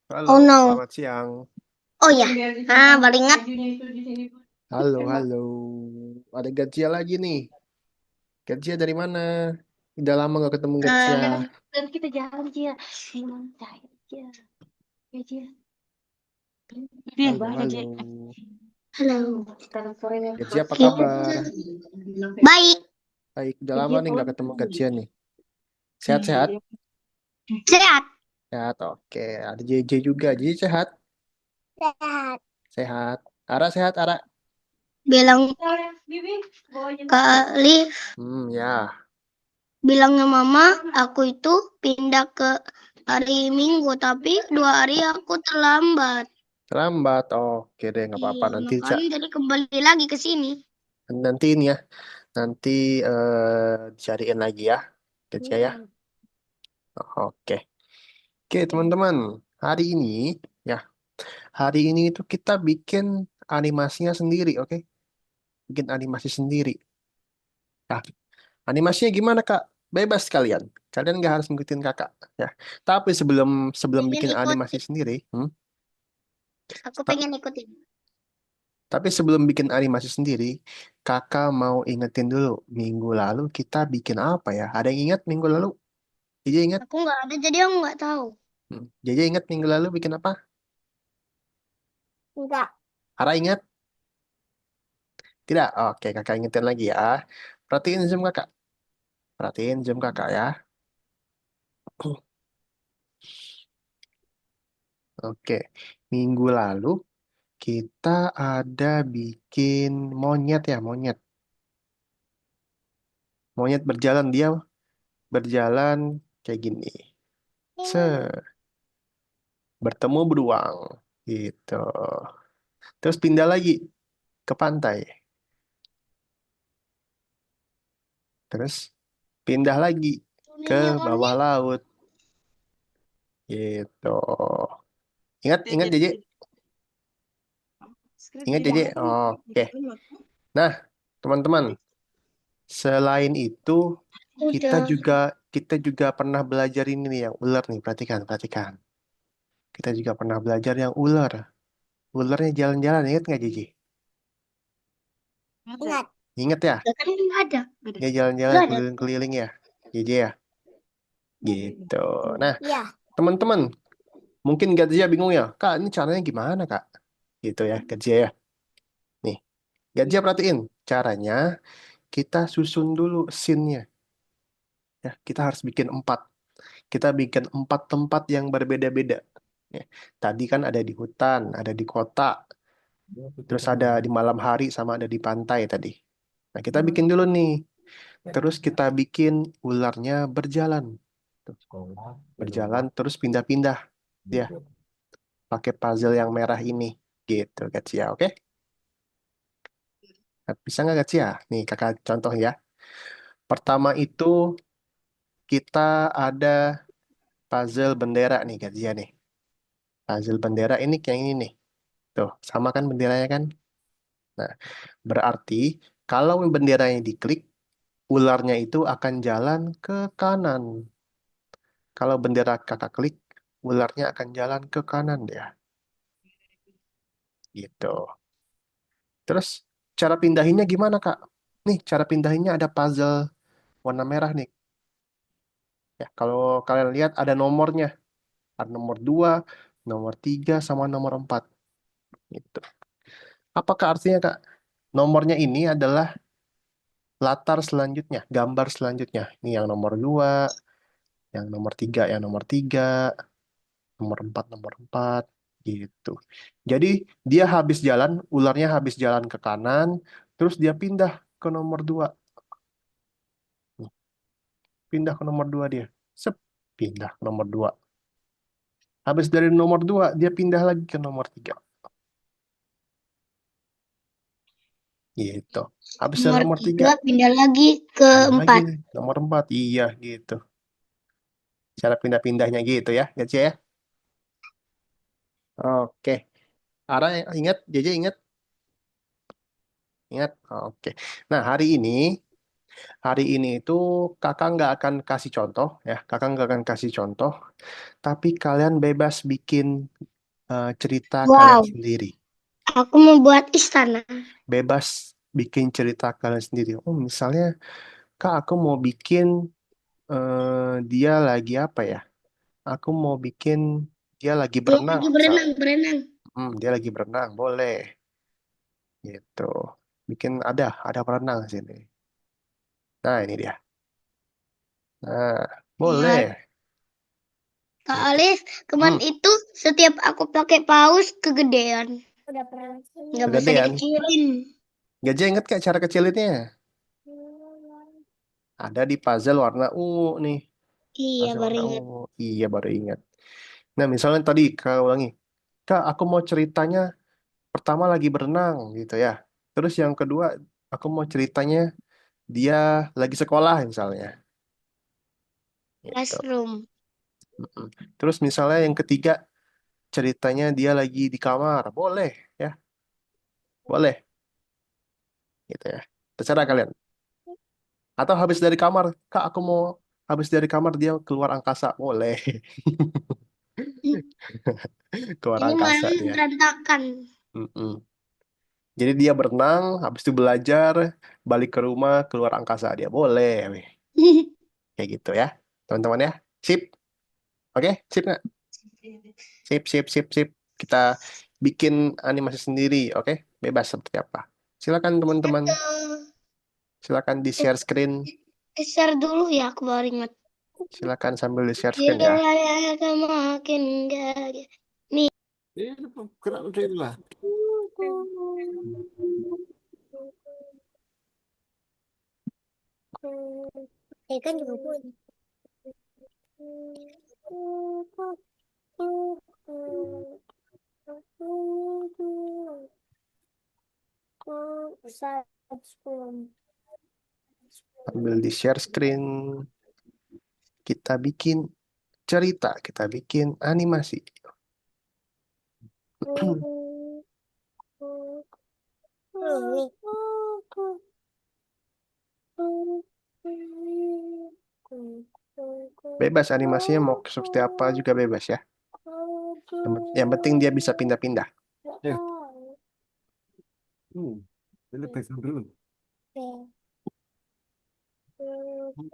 Halo, Oh no. selamat siang. Oh ya. Baru ingat. Halo, halo. Ada Gajia lagi nih. Gajia dari mana? Udah lama gak ketemu Gajia. Dan kita jalan Cia. Emang cair Cia. Ya Cia. Dia Halo, Cia. halo. Halo. Sekarang sore ya. Gajia apa Kita kabar? baik. Baik, udah lama nih gak ketemu Gajia nih. Sehat-sehat? Sehat. Sehat. Sehat, oke. Ada JJ juga. JJ sehat? Sehat. Sehat. Ara sehat, Ara? Bilang ke Liv, Ya. bilangnya mama, aku itu pindah ke hari Minggu, tapi 2 hari aku terlambat. Terlambat. Oke deh, nggak apa-apa. Iya, Nanti, Cak. makanya jadi kembali lagi ke sini. Nanti ini ya. Nanti dicariin lagi ya. Gajia ya. Oke. Oke, teman-teman. Hari ini, ya. Hari ini itu kita bikin animasinya sendiri, oke? Bikin animasi sendiri. Nah, animasinya gimana, Kak? Bebas kalian. Kalian nggak harus ngikutin Kakak, ya. Tapi sebelum sebelum Pengen bikin animasi ikutin. sendiri, Aku ta- pengen ikutin. tapi sebelum bikin animasi sendiri, Kakak mau ingetin dulu, minggu lalu kita bikin apa ya? Ada yang ingat minggu lalu? Jadi ingat? Aku nggak ada, jadi aku nggak tahu. Jadi ingat minggu lalu bikin apa? Enggak. Ara ingat? Tidak? Oke, Kakak ingetin lagi ya. Perhatiin Zoom Kakak. Perhatiin Zoom Kakak ya. Oke, minggu lalu kita ada bikin monyet ya, monyet. Monyet berjalan, dia berjalan kayak gini. Se, bertemu beruang. Gitu. Terus pindah lagi ke pantai. Terus pindah lagi ke Ini bawah orangnya laut. Gitu. Ingat, ingat JJ? Ingat JJ? Oke. Nah, teman-teman, selain itu udah. kita juga pernah belajar ini nih yang ular nih, perhatikan, perhatikan. Kita juga pernah belajar yang ular. Ularnya jalan-jalan, ingat nggak Jiji? Ingat. Ingat ya? Udah kan nggak ada. Ya jalan-jalan Nggak ada. keliling-keliling ya, Jiji ya. Gitu. Nah, Iya. teman-teman, mungkin Gadzia bingung ya, Kak, ini caranya gimana, Kak? Gitu ya, Gadzia ya. Nih, Gadzia perhatiin. Caranya, kita susun dulu scene-nya. Ya, kita harus bikin 4. Kita bikin 4 tempat yang berbeda-beda. Ya, tadi kan ada di hutan, ada di kota, terus ada di malam hari sama ada di pantai tadi. Nah, kita bikin dulu nih. Terus kita bikin ularnya berjalan. Tuh, berjalan terus pindah-pindah. Ya, pakai puzzle yang merah ini. Gitu, Gatsia. Oke? Nah, bisa nggak, Gatsia? Nih, kakak contoh ya. Pertama itu kita ada puzzle bendera nih, Gatsia nih. Puzzle bendera ini kayak ini nih. Tuh, sama kan benderanya kan? Nah, berarti kalau benderanya diklik, ularnya itu akan jalan ke kanan. Kalau bendera kakak klik, ularnya akan jalan ke kanan ya. Gitu. Terus cara pindahinnya gimana Kak? Nih, cara pindahinnya ada puzzle warna merah nih. Ya, kalau kalian lihat ada nomornya. Ada nomor 2, nomor 3, sama nomor 4. Gitu. Apakah artinya Kak? Nomornya ini adalah latar selanjutnya, gambar selanjutnya. Ini yang nomor 2, yang nomor 3, yang nomor 3, nomor 4, gitu. Jadi dia habis jalan, ularnya habis jalan ke kanan, terus dia pindah ke nomor 2. Pindah ke nomor 2 dia. Sep, pindah ke nomor 2. Habis dari nomor 2 dia pindah lagi ke nomor 3. Gitu. Habis dari Nomor nomor 3 tiga pindah lagi ke pindah lagi 4. nih, nomor 4. Iya, gitu. Cara pindah-pindahnya gitu ya, guys ya. Oke. Ara ingat, JJ ingat? Ingat? Oke. Nah, hari ini Hari ini itu kakak nggak akan kasih contoh ya, kakak nggak akan kasih contoh, tapi kalian bebas bikin cerita kalian Wow, sendiri. aku membuat istana. Bebas bikin cerita kalian sendiri. Oh, misalnya, kak aku mau bikin dia lagi apa ya? Aku mau bikin dia lagi Dia berenang, lagi misalnya. berenang, berenang. Dia lagi berenang, boleh. Gitu. Bikin ada berenang di sini. Nah, ini dia. Nah, Ya, boleh. Kak Gitu. Alif, kemarin Hmm, itu setiap aku pakai paus kegedean. Nggak bisa kegedean. dikecilin. Gajah inget gak cara kecilinnya? Ada di puzzle warna ungu nih. Iya, Puzzle baru warna ingat. ungu. Iya, baru ingat. Nah, misalnya tadi, Kak ulangi. Kak, aku mau ceritanya pertama lagi berenang gitu ya. Terus yang kedua, aku mau ceritanya dia lagi sekolah misalnya. Gitu. Classroom. Mm-mm. Terus misalnya yang ketiga, ceritanya dia lagi di kamar. Boleh ya, boleh gitu ya. Terserah kalian. Atau habis dari kamar, Kak aku mau habis dari kamar dia keluar angkasa. Boleh. Keluar Ini angkasa malah dia. berantakan. Mm-mm. Jadi dia berenang, habis itu belajar, balik ke rumah, keluar angkasa dia. Boleh. Weh. Kayak gitu ya, teman-teman ya. Sip. Oke, sip nggak? Sip, sip, sip, sip. Kita bikin animasi sendiri, oke? Bebas seperti apa. Silakan teman-teman, silakan di share screen. Share dulu ya, aku baru ingat. Silakan sambil di share screen ya. Dia makin gak. Nih. Gerak udah lah. Ya kan juga boleh. Sambil di share screen, kita bikin cerita, kita bikin animasi. Bebas animasinya mau seperti apa juga bebas ya. Yang penting dia bisa pindah-pindah. Ya. Ini pegang dulu.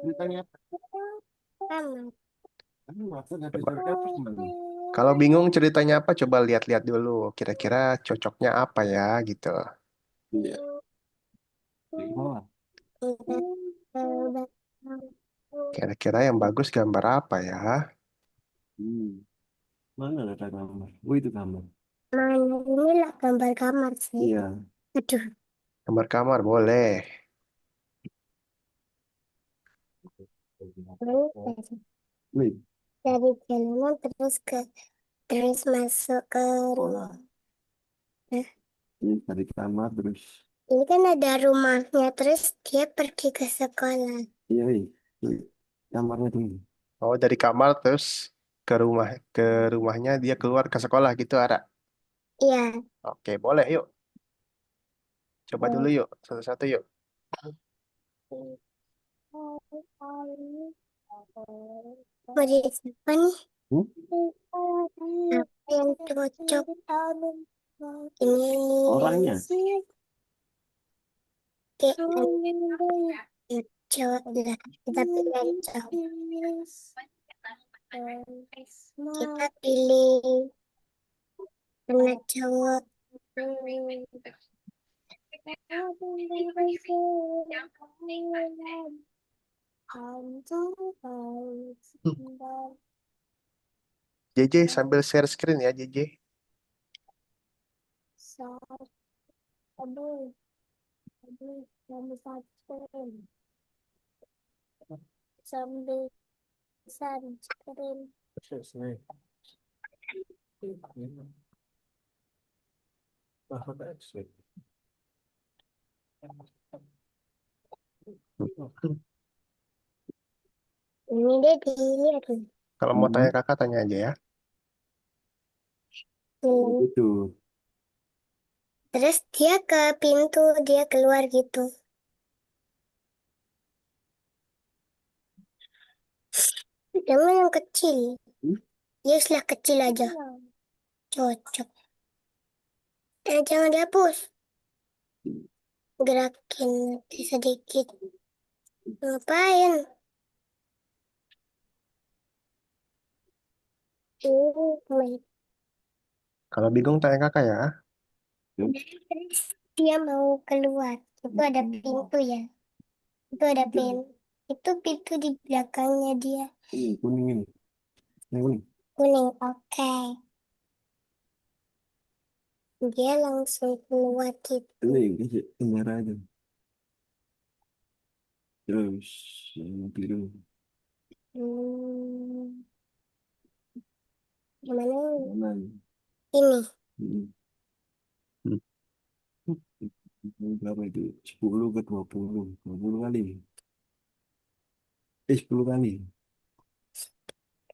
Ceritanya apa? Coba. Kalau bingung ceritanya apa, coba lihat-lihat dulu. Kira-kira cocoknya apa ya gitu. Iya. Oh. Kira-kira yang bagus gambar apa ya? Hmm. Mana ada gambar? Oh itu gambar. Mana inilah gambar kamar sih. Iya. Aduh. Gambar kamar boleh. Wih. Dari jalanan terus masuk ke rumah. Nah, Ini dari kamar terus. ini kan ada rumahnya, terus dia pergi ke sekolah. Iya, iya. Wih. Kamarnya dulu. Oh dari kamar terus ke rumah ke rumahnya dia keluar ke sekolah gitu Ara. Iya. Oke boleh yuk. Coba dulu yuk satu-satu yuk. Beri siapa nih? Hmm? Apa yang cocok? Ini Orangnya. kayak cocok lah. Kita pilih yang cocok. Kita pilih warna cowok. JJ sambil share screen ya JJ. Sambil sunscreen. Ini deh dilihat nih. Kalau mau tanya kakak tanya aja ya. Itu. Terus dia ke pintu, dia keluar gitu. Jangan yang kecil. Ya sudah kecil aja. Cocok. Jangan dihapus. Gerakin nanti sedikit. Ngapain? Main. Kalau bingung tanya kakak ya. Dia mau keluar. Itu ada pintu ya. Itu ada pintu. Itu pintu di belakangnya dia. Kuning ini. Yang kuning. Kuning, oke. Dia langsung keluar gitu. Ini kasih merah aja. Terus yang biru. Hmm, gimana? Mana? Ini. Hmm. Berapa itu? 10 ke 20. 20 kali. 10 kali.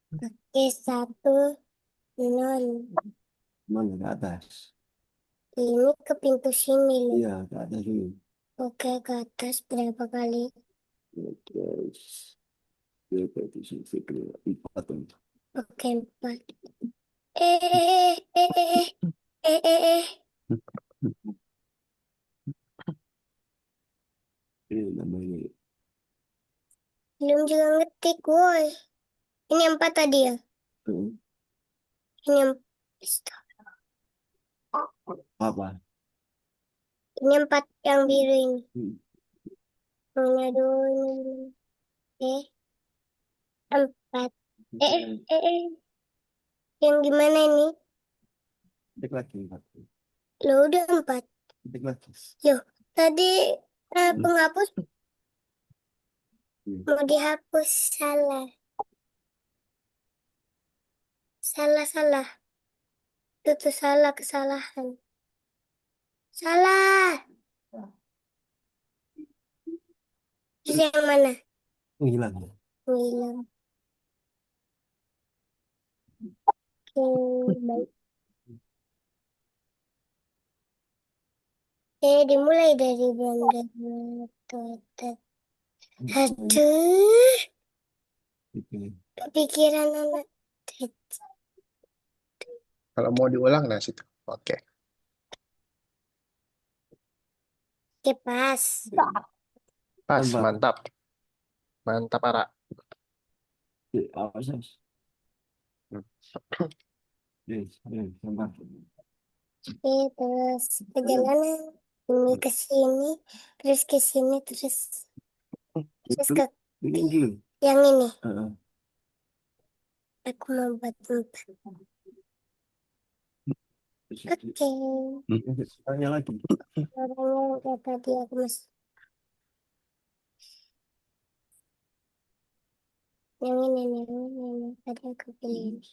Oke, 1, 0. Mana ke atas? Ini ke pintu sini. Iya, ke atas dulu. Oke, ke atas berapa kali? Terus berapa itu sih? 4. Oke, 4. Eh, eh, eh, eh, eh, eh, eh. Ini namanya. Belum juga ngetik, woi. Ini 4 tadi ya? Hmm. Ini yang... Apa? Ini 4 yang biru ini. Hmm. Aduh, ini. Eh, 4. Yang gimana ini? Ketik lagi 4. Lo udah 4. Ketik lagi. Loh, tadi penghapus Hmm. mau dihapus. Salah. Salah. Itu tuh salah, kesalahan. Salah. Terus yang mana? Hilang. Ngilang. Baik. Dimulai dari benda total. Aduh, Oke. kepikiran anak. Kalau mau diulang, nah situ. Oke. Oke, pas. Pas, Tambah. mantap. Mantap, Ara. Awas, awas. Hmm. Yes, tambah. Oke, terus perjalanan ini ke sini, terus ke sini, terus ke Bikin dulu. yang ini. Heeh. Aku mau buat 4. Oke. Tanya lagi. Orangnya udah tadi aku masih yang ini nih, yang tadi aku pilih.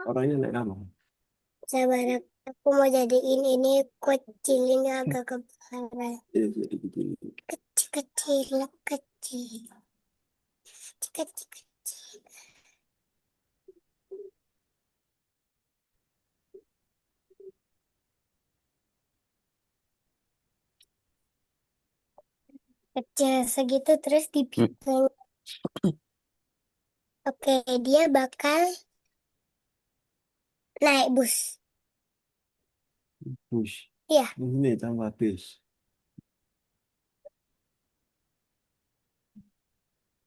Orangnya naik apa? Sabar, aku mau jadiin ini kecilnya agak ke bawah. Jadi bikin. Kecil. Kecil. Kecil segitu terus dibikin. Oke, dia bakal naik bus. Push. Iya, Ini tambah bis.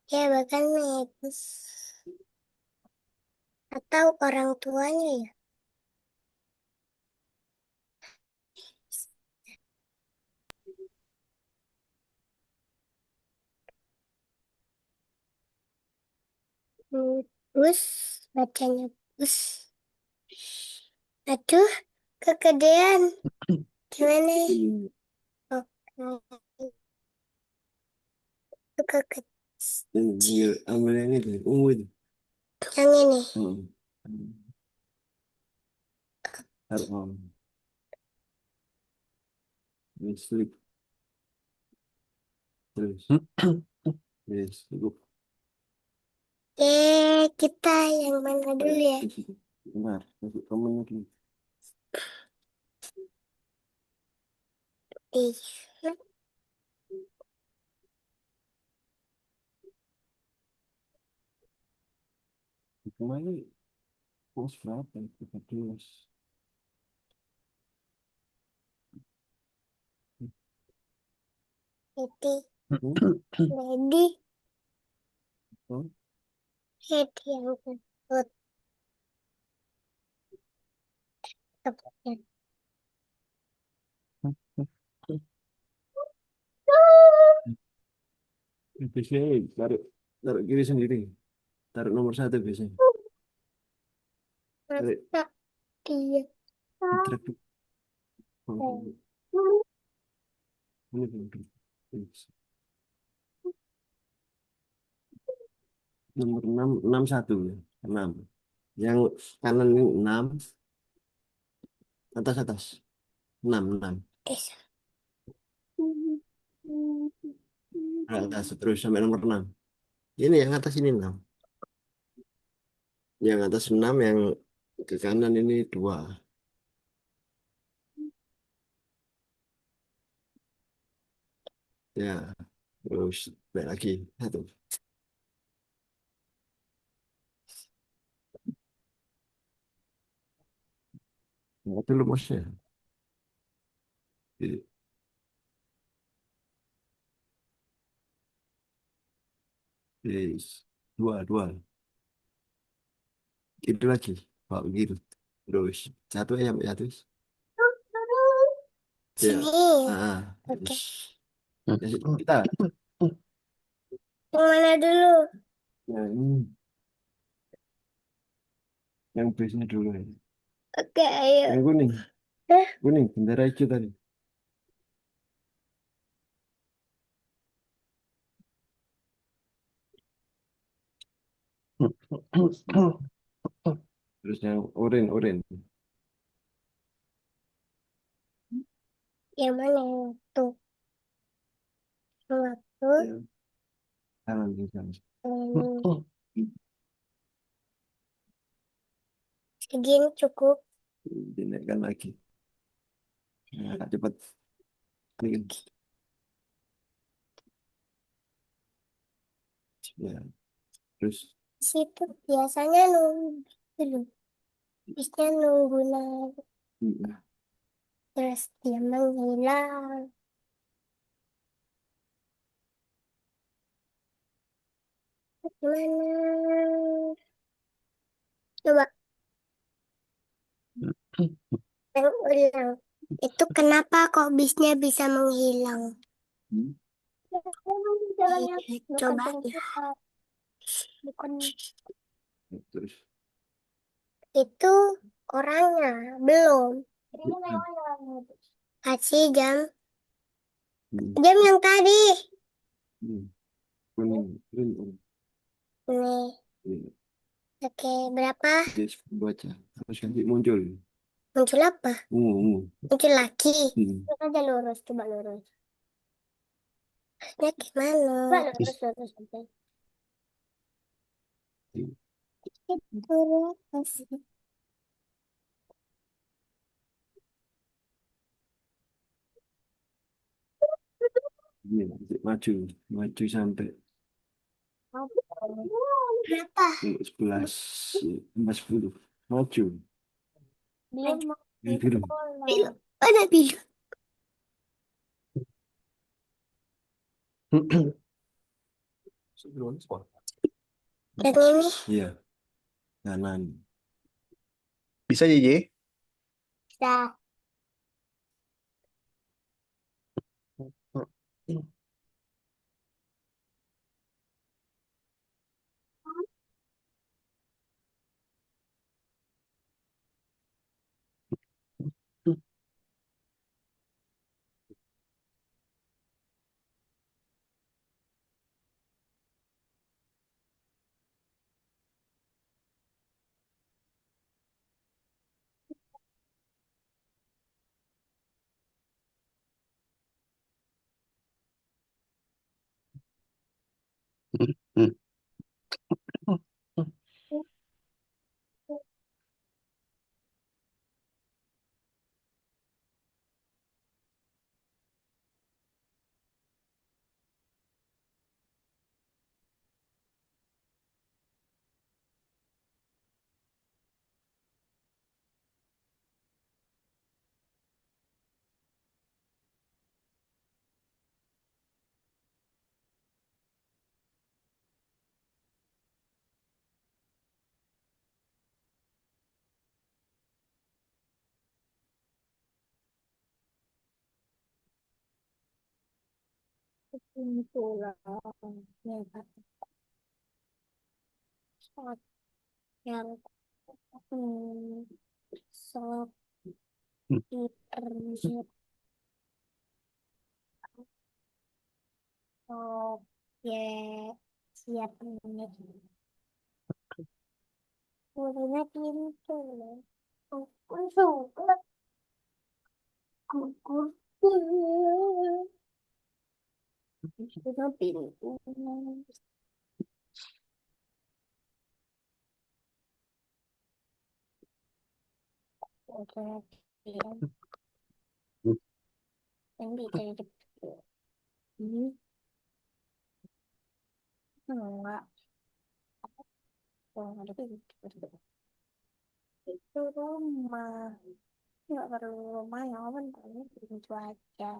dia bakal naik bus. Atau orang tuanya ya. Bus, bacanya bus. Aduh, kegedean. Gimana? Oke, itu kekecil. Ambil yang itu, ungu itu. Yang ini. Taruh listrik. Terus, yes, cukup. Kita yang mana dulu ya? Benar, masuk kamu lagi. Iya. Kemarin pos berapa? 13. Heti, Hmm? Lady, Oh, Heti yang kentut. Tepatnya. biasanya taruh taruh kiri sendiri. Taruh nomor satu biasanya. Tarik Masa iya. truk. Ini belum. Nomor 6 6 1 ya. 6. Yang kanan ini 6, atas atas. 6 6. Es. Ke atas terus sampai nomor 6. Ini yang atas ini 6. Yang atas 6, yang ke kanan ini 2. Ya, terus balik lagi 1. Itu lumusnya. Yes. 2 2. Itu lagi. Bawa gitu. Terus 1 ya sampai 1. Ya. Sini. Ah, Oke. terus. Ya, kita. Yang mana dulu? Nah, ini yang biasanya dulu ya. Oke, ayo. Yang kuning. Hah? Kuning, bendera hijau tadi. Terus yang oranye. Yang mana yang waktu? Yang waktu. Ya. Kanan di sana. Segini cukup. Dinaikkan lagi. Nah, cepat. Ini kan. Ya. Terus. Situ biasanya nunggu dulu. Bisnya nunggu naik. Hmm. Terus dia menghilang. Gimana? Coba yang ulang. Itu kenapa kok bisnya bisa menghilang? Hmm. Coba ya. Terus. Itu orangnya belum. Hmm. Kasih jam. Hmm. Jam yang tadi. Hmm. Kuning. Kuning. Nih. Ini. Oke, berapa? Jadi baca. Terus nanti muncul. Muncul apa? Ungu. Muncul lagi. Hmm. Coba aja lurus, coba lurus. Ya gimana? Coba lurus, lurus aja. Lurus. Iya, maju. Maju sampai Berapa? 11. 10. Maju. Belum mau Ini biru. bilu. Mana bilu? Yang ini. Iya, kanan. Bisa JJ? Dah. Pintulah yang sok Hmm. internet sok ya siap nih. Warnanya pintu loh. Aku suka kuku. Itu pintu. Oke, yang bisa hidup. Ini enggak. Oh, ada pintu. Itu rumah. Enggak perlu rumah ya, kan pintu aja.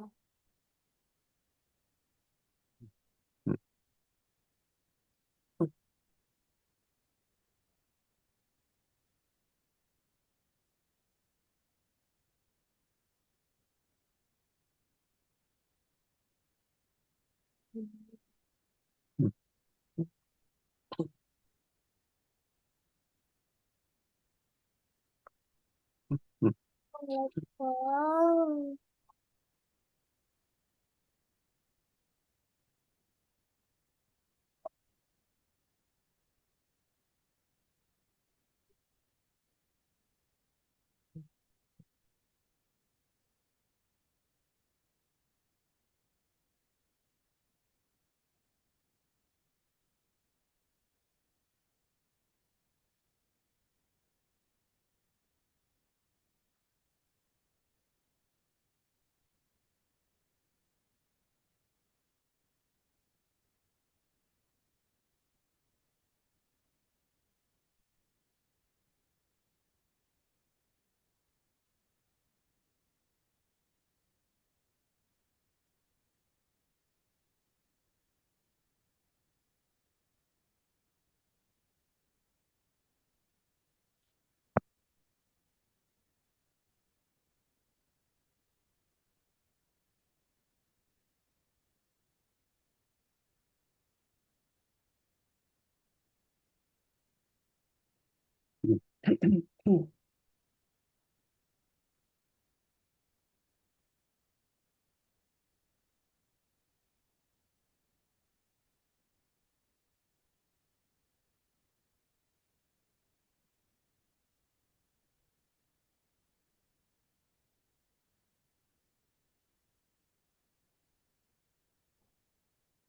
Oh,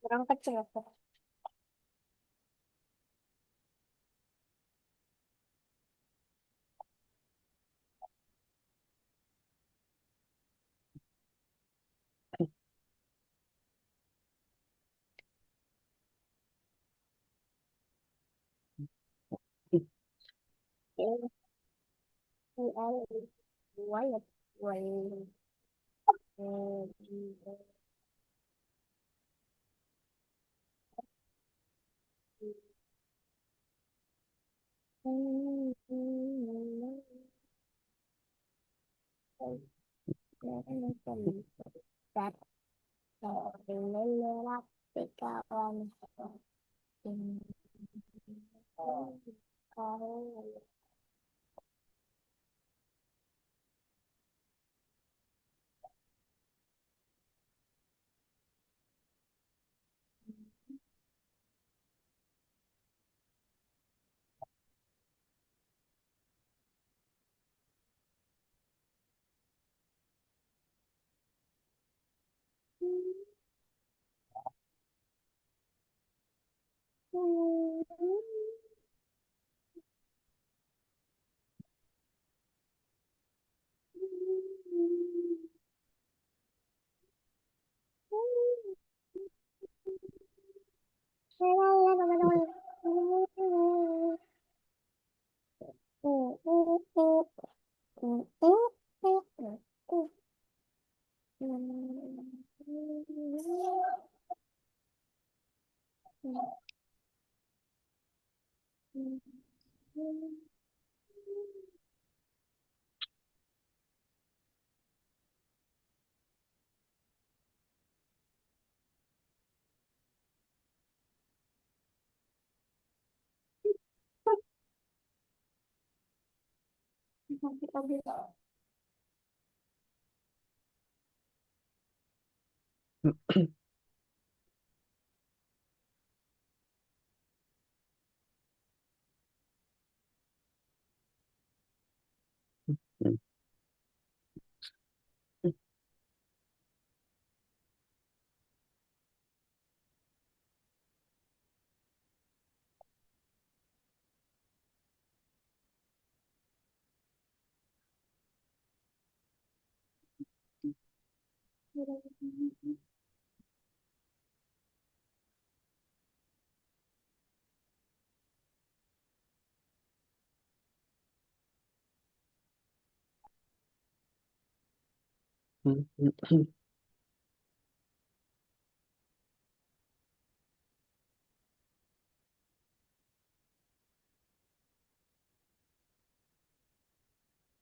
orang kecil kok. Why? Why?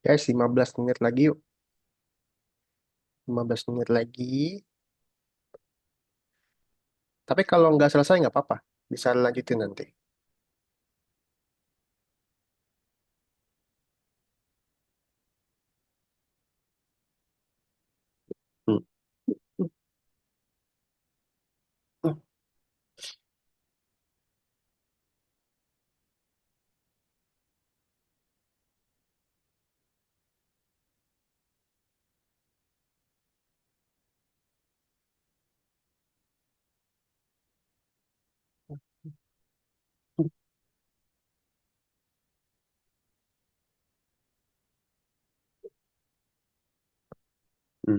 Guys, 15 menit lagi yuk. 15 menit lagi. Tapi kalau nggak selesai nggak apa-apa. Bisa lanjutin nanti. Hmm. Hmm. Hmm. Hmm.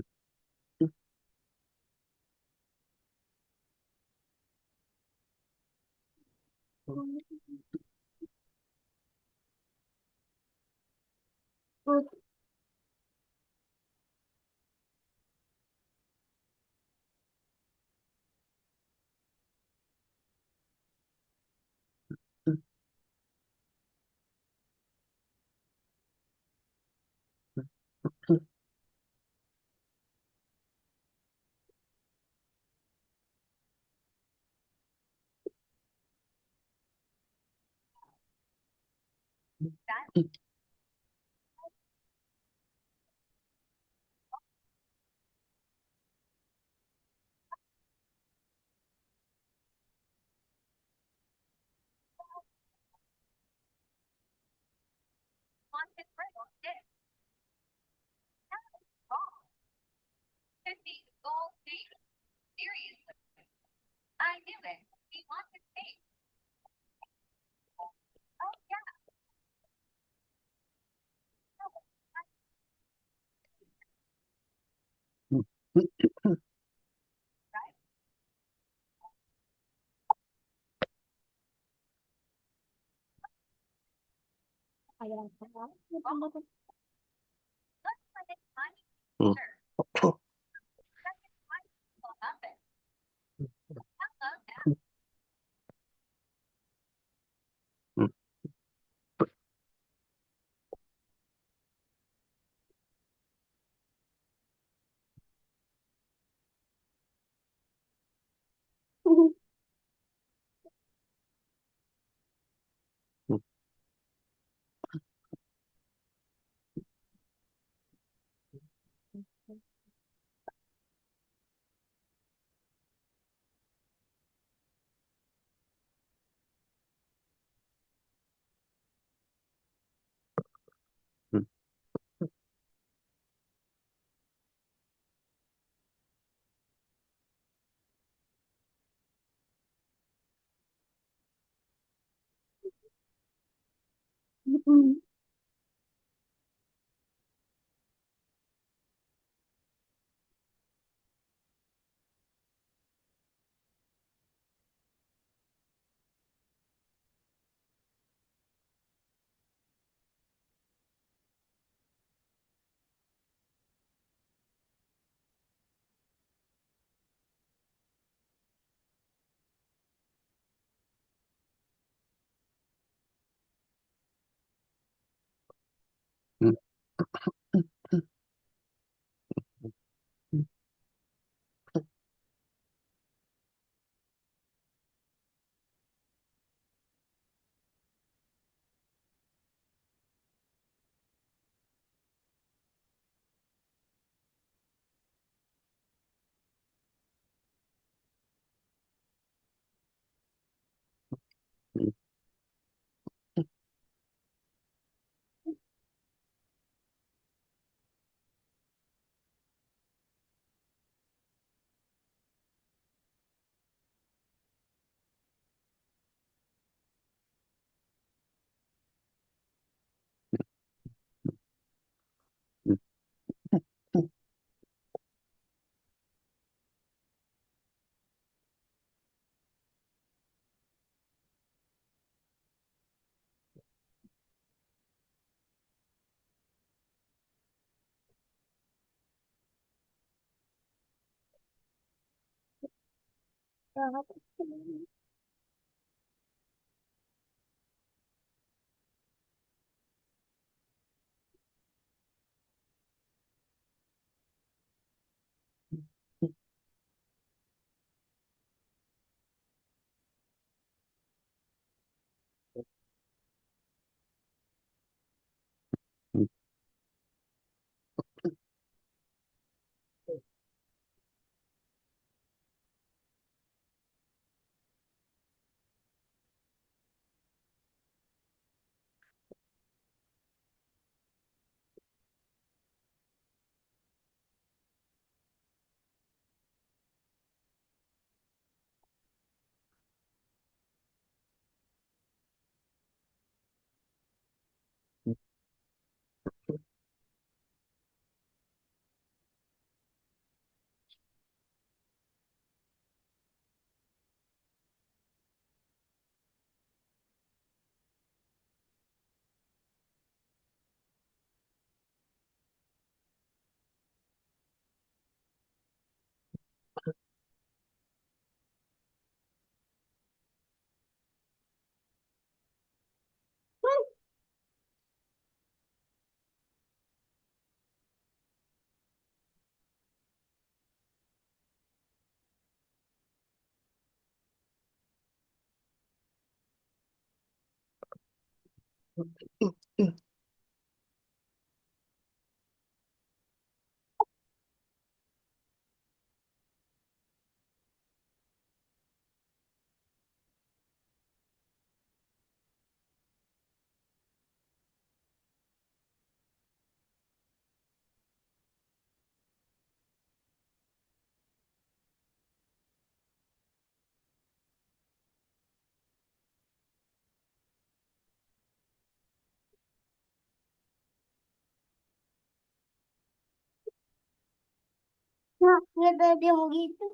Hmm. Hmm. Hmm. Nah, nggak ada dia mau gitu.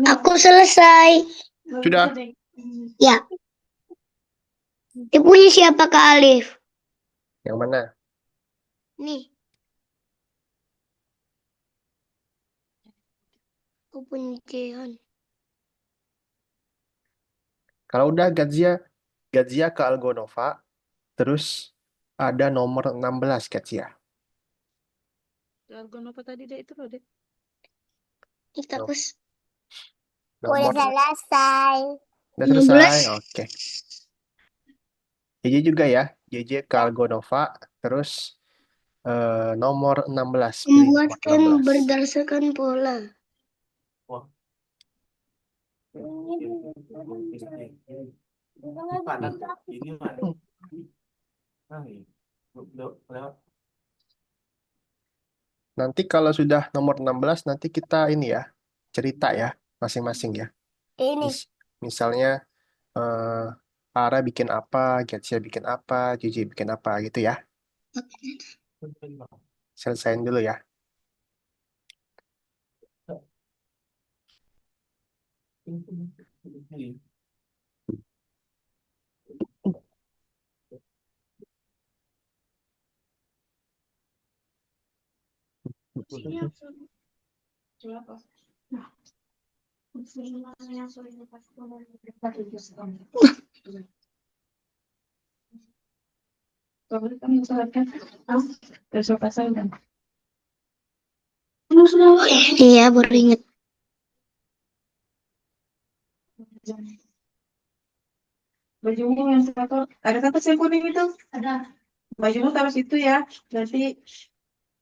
Aku selesai. Sudah. Ya, ibunya siapa Kak Alif? Yang mana? Nih, aku punya Jihan. Kalau udah Gadzia, Gadzia ke Algonova, terus ada nomor 16 Gadzia. Jargon apa tadi deh itu loh deh. Kita No- kus. Nomor selesai. udah 16. selesai. Oke. JJ juga ya. JJ ke Algonova, terus nomor 16. Pilih nomor Membuatkan 16. berdasarkan pola. Wah. Padat. Ini mana? Ah, iya. Lewat. Nanti kalau sudah nomor 16, nanti kita ini ya, cerita ya, masing-masing ya. Ini. Misalnya, Ara bikin apa, Getsia bikin apa, JJ bikin apa gitu ya. Selesain dulu ya. Iya, baru inget. Bajumu yang satu, ada satu yang kuning itu? Ada. Bajumu taruh situ ya. Nanti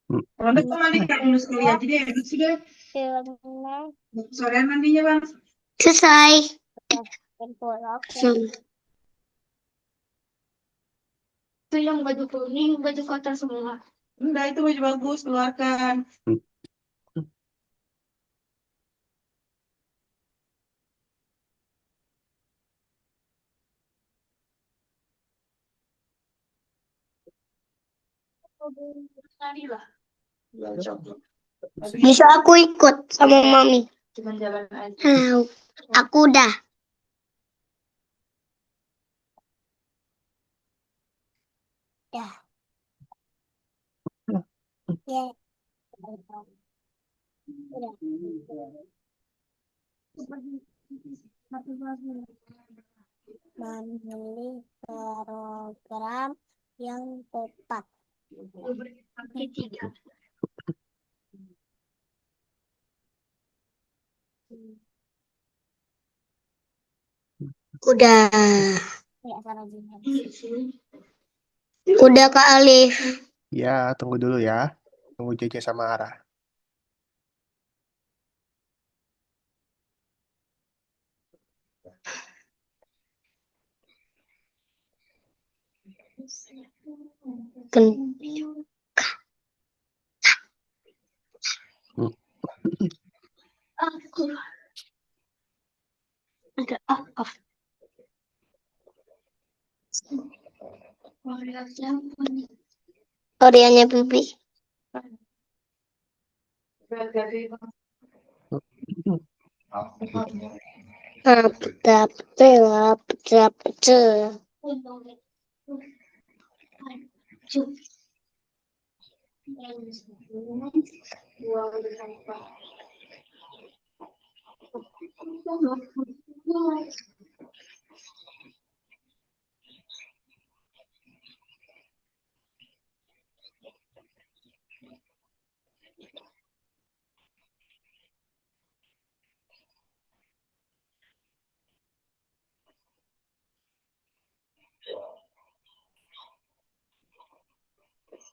Hmm. kalau udah mandi kita dulu sekali aja deh. Sudah. Sorean mandinya bang. Selesai. Itu yang baju kuning, baju kotor semua. Enggak, itu baju bagus, keluarkan. Hmm. Bisa aku ikut sama mami. Cuman jalan aja. Halo, aku udah. Ya. Ya. Memilih program yang tepat. Udah. Udah Kak Alif. Ya, tunggu dulu ya. Tunggu JJ sama Ara. Hmm. Aku ada off. Oriannya pipi. Tap tap tap tap.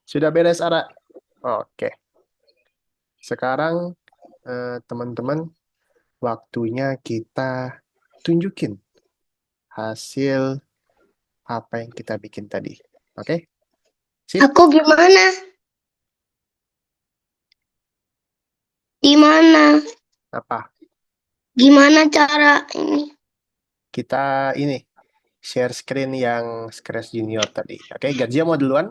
Sudah beres, Ara? Oke. Sekarang, teman-teman, waktunya kita tunjukin hasil apa yang kita bikin tadi. Oke? Sip. Aku gimana? Gimana? Apa? Gimana cara ini? Kita ini, share screen yang Scratch Junior tadi. Oke, Gadzia mau duluan?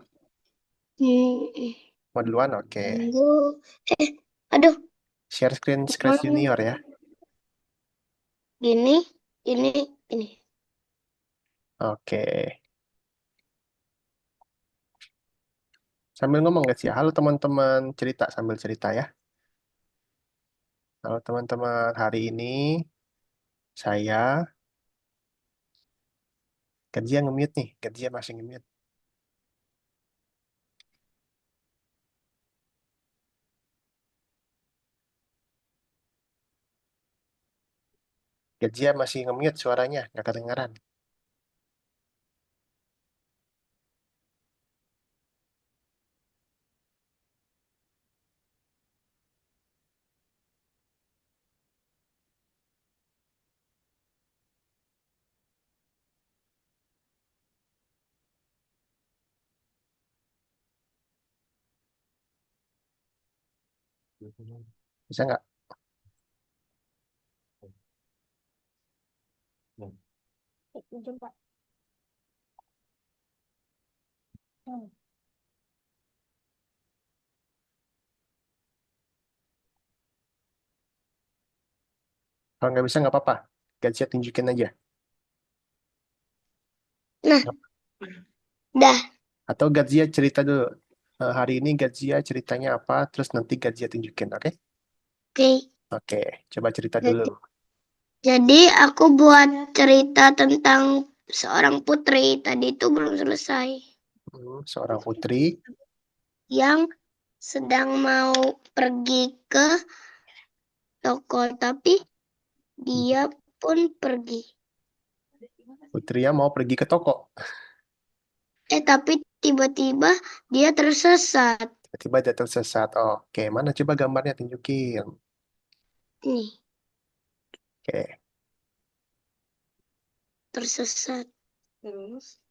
Mau duluan? Oke. Tunggu. Aduh, Share screen Scratch Junior ya. gini, ini. Oke. Sambil ngomong Gadzia. Halo teman-teman, cerita sambil cerita ya. Halo teman-teman, hari ini saya Gadzia nge-mute nih. Gadzia masih nge-mute. Gadzia masih nge-mute suaranya. Nggak kedengaran. Bisa nggak? Jumpa. Kalau nggak bisa nggak apa-apa. Gadzia tunjukin aja. Nah, dah. Atau Gadzia cerita dulu. Hari ini Gadzia ceritanya apa, terus nanti Gadzia tunjukin, oke? Oke. Oke, coba cerita dulu. Jadi aku buat cerita tentang seorang putri. Tadi itu belum selesai. Seorang putri, Yang sedang mau pergi ke toko, tapi dia pun pergi. putri yang mau pergi ke toko. Tapi tiba-tiba dia tersesat. Tiba-tiba dia tersesat. Oke, mana coba gambarnya tunjukin. Nih, Oke, tersesat. Terus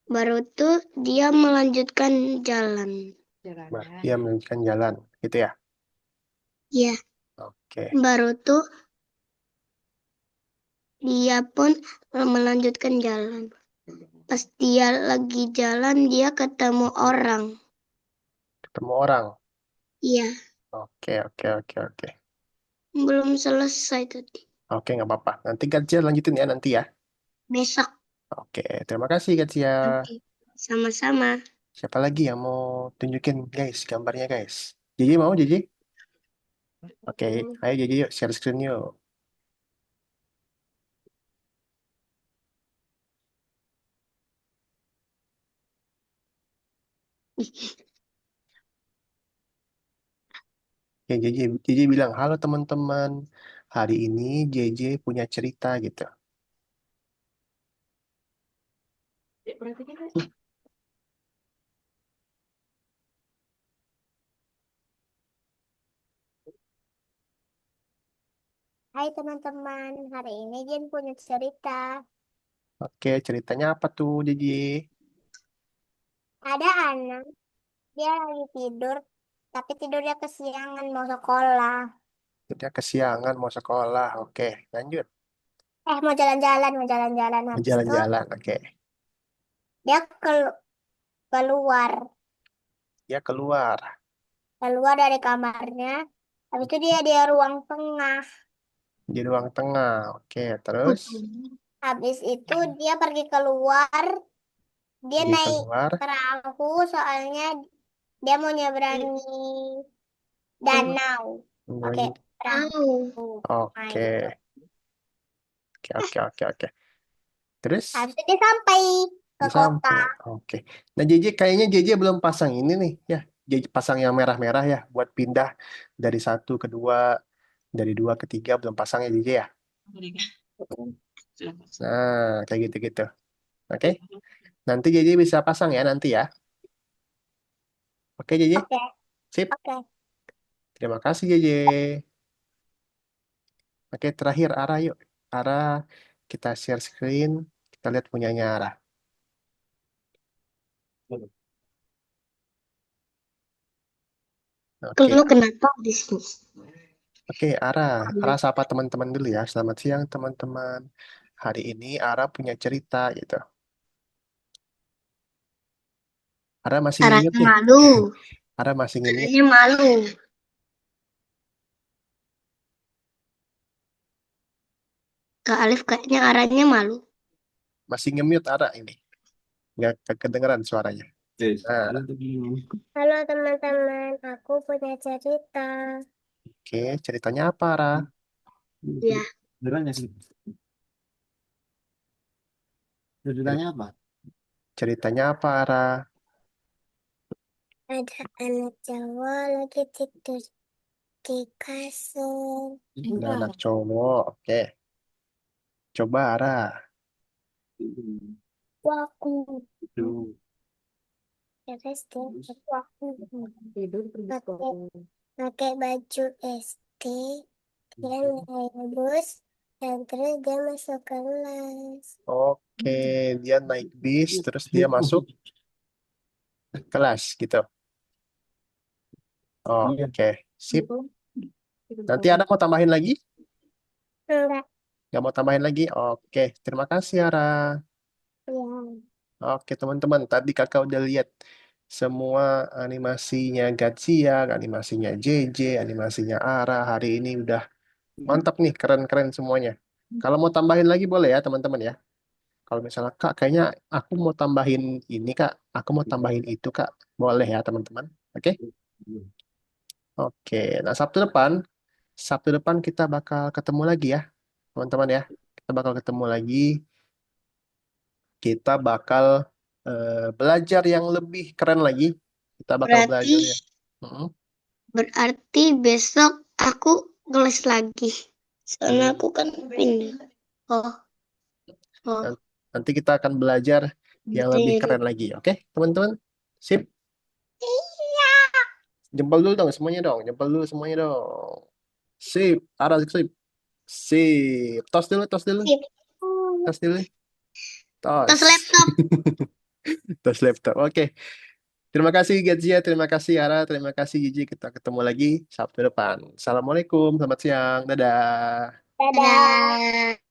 Baru tuh dia melanjutkan jalan. jalannya. dia melanjutkan jalan, gitu ya. Ya, Oke, baru tuh dia pun melanjutkan jalan. Pas dia lagi jalan, dia ketemu orang. ketemu orang. Iya, Oke, oke, oke, oke. belum selesai tadi. Oke, nggak apa-apa. Nanti Gadzia lanjutin ya nanti ya. Besok. Oke, terima kasih Gadzia. Oke, sama-sama. Siapa lagi yang mau tunjukin guys gambarnya guys? Jadi mau Jadi? Oke, ayo Jadi yuk share screen yuk. Ya, JJ bilang, halo teman-teman. Hari ini JJ punya cerita gitu. Berarti kita Hai teman-teman, hari ini Jen punya cerita. Oke, ceritanya apa tuh JJ? Ada anak, dia lagi tidur, tapi tidurnya kesiangan mau sekolah. Udah kesiangan mau sekolah. Oke, lanjut. Mau jalan-jalan. Habis itu Jalan-jalan. Oke, dia keluar, dia keluar keluar dari kamarnya. Habis itu dia di ruang tengah. di ruang tengah. Oke, terus Habis itu dia pergi keluar, dia dia naik keluar. perahu soalnya dia mau nyeberangi danau. Pakai perahu. Nah, Oke, gitu. oke, oke, oke, oke. Terus Habis itu dia sampai ke dia kota. sampai. Oke. Nah, JJ kayaknya JJ belum pasang ini nih, ya. JJ pasang yang merah-merah ya, buat pindah dari satu ke dua, dari dua ke tiga belum pasang ya JJ ya. Nah, kayak gitu-gitu. Oke. Nanti JJ bisa pasang ya nanti ya. Oke JJ. Oke, Sip. oke. Terima kasih JJ. Oke, terakhir Ara yuk. Ara, kita share screen. Kita lihat punyanya Ara. Oke, Lu kenapa di sini? oke Ara. Ara sapa teman-teman dulu ya. Selamat siang teman-teman. Hari ini Ara punya cerita gitu. Ara masih nge-mute Arahnya nih. malu. Ara masih nge-mute. Arahnya malu. Kak Alif kayaknya arahnya malu. Masih nge-mute Ara ini. Nggak kedengeran suaranya. Nah, Halo teman-teman, aku punya cerita. oke. Ceritanya apa Ara? Ya, Beneran nggak sih? Ceritanya apa? Ceritanya apa, Ara? Ada anak cowok lagi tidur di kasur. Ada anak cowok. Oke. Coba, Ara. Waktu Itu. terus dia waktu pakai baju SD, dia naik bus, dan terus dia masuk kelas. Oke, dia naik bis, terus dia masuk kelas gitu. Iya. Oke, sip. Nanti Ara mau tambahin lagi? Enggak, Nggak mau tambahin lagi? Oke, terima kasih, Ara. ya. Oke, teman-teman, tadi kakak udah lihat semua animasinya Gazia, animasinya JJ, animasinya Ara. Hari ini udah mantap nih, keren-keren semuanya. Kalau mau tambahin lagi boleh ya, teman-teman ya. Kalau misalnya, Kak, kayaknya aku mau tambahin ini, Kak. Aku mau tambahin itu, Kak. Boleh ya, teman-teman. Oke? Oke, nah Sabtu depan kita bakal ketemu lagi ya, teman-teman ya. Kita bakal ketemu lagi. Kita bakal belajar yang lebih keren lagi. Kita bakal Berarti belajar ya. Mm-mm. berarti besok aku kelas lagi. Soalnya aku kan pindah. Oh, oh. Nan- Nanti kita akan belajar yang lebih Jadi, keren lagi. Oke, teman-teman? Sip. iya. Jempol dulu dong semuanya dong. Jempol dulu semuanya dong. Sip. Arah sip. Sip. Tos dulu, tos dulu. Sip. Tos dulu. Terus Tos. laptop. Tos laptop. Oke. Terima kasih Gadzia, terima kasih Ara, terima kasih Gigi. Kita ketemu lagi Sabtu depan. Assalamualaikum, selamat siang. Dadah. Dadah.